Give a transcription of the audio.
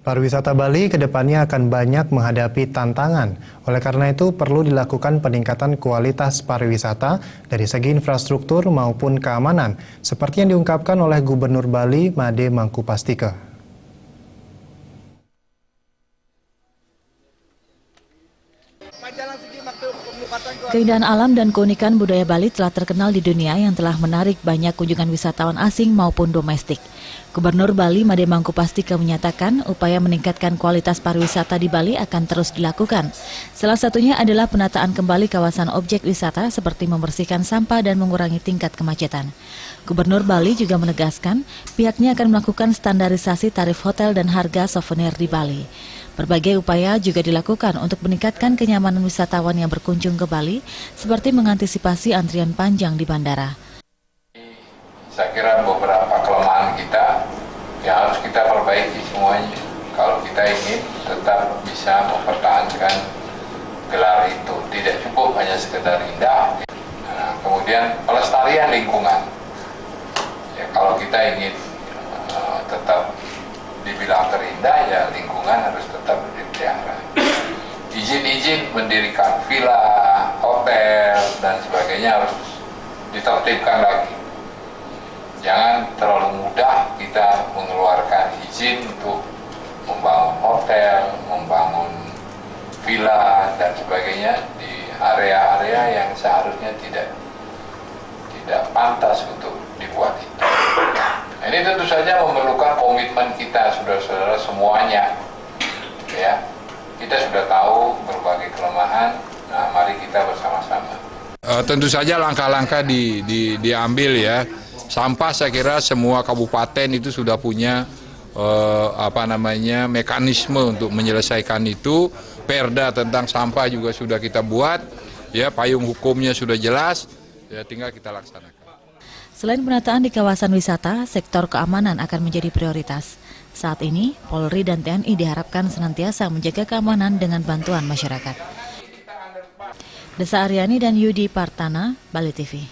Pariwisata Bali kedepannya akan banyak menghadapi tantangan. Oleh karena itu, perlu dilakukan peningkatan kualitas pariwisata dari segi infrastruktur maupun keamanan, seperti yang diungkapkan oleh Gubernur Bali, Made Mangkupastika. Keindahan alam dan keunikan budaya Bali telah terkenal di dunia yang telah menarik banyak kunjungan wisatawan asing maupun domestik. Gubernur Bali Made Mangkupastika menyatakan upaya meningkatkan kualitas pariwisata di Bali akan terus dilakukan. Salah satunya adalah penataan kembali kawasan objek wisata seperti membersihkan sampah dan mengurangi tingkat kemacetan. Gubernur Bali juga menegaskan pihaknya akan melakukan standarisasi tarif hotel dan harga souvenir di Bali. Berbagai upaya juga dilakukan untuk meningkatkan kenyamanan wisatawan yang berkunjung ke Bali, seperti mengantisipasi antrian panjang di bandara. Saya kira beberapa kelemahan kita yang harus kita perbaiki semuanya. Kalau kita ingin tetap bisa mempertahankan gelar itu, tidak cukup hanya sekedar indah. Nah, kemudian pelestarian lingkungan. Ya, kalau kita ingin tetap dibilang terindah, ya lingkungan harus tetap dipelihara. Izin-izin mendirikan villa, hotel, dan sebagainya harus ditertibkan lagi. Jangan terlalu mudah kita mengeluarkan izin untuk membangun hotel, membangun villa, dan sebagainya di area-area yang seharusnya tidak pantas untuk dibuat itu. Ini tentu saja memerlukan komitmen kita, saudara-saudara semuanya. Ya, kita sudah tahu berbagai kelemahan. Nah, mari kita bersama-sama. Tentu saja langkah-langkah diambil ya. Sampah saya kira semua kabupaten itu sudah punya mekanisme untuk menyelesaikan itu. Perda tentang sampah juga sudah kita buat. Ya, payung hukumnya sudah jelas. Ya, tinggal kita laksanakan. Selain penataan di kawasan wisata, sektor keamanan akan menjadi prioritas. Saat ini, Polri dan TNI diharapkan senantiasa menjaga keamanan dengan bantuan masyarakat. Desa Aryani dan Yudi Partana, Bali TV.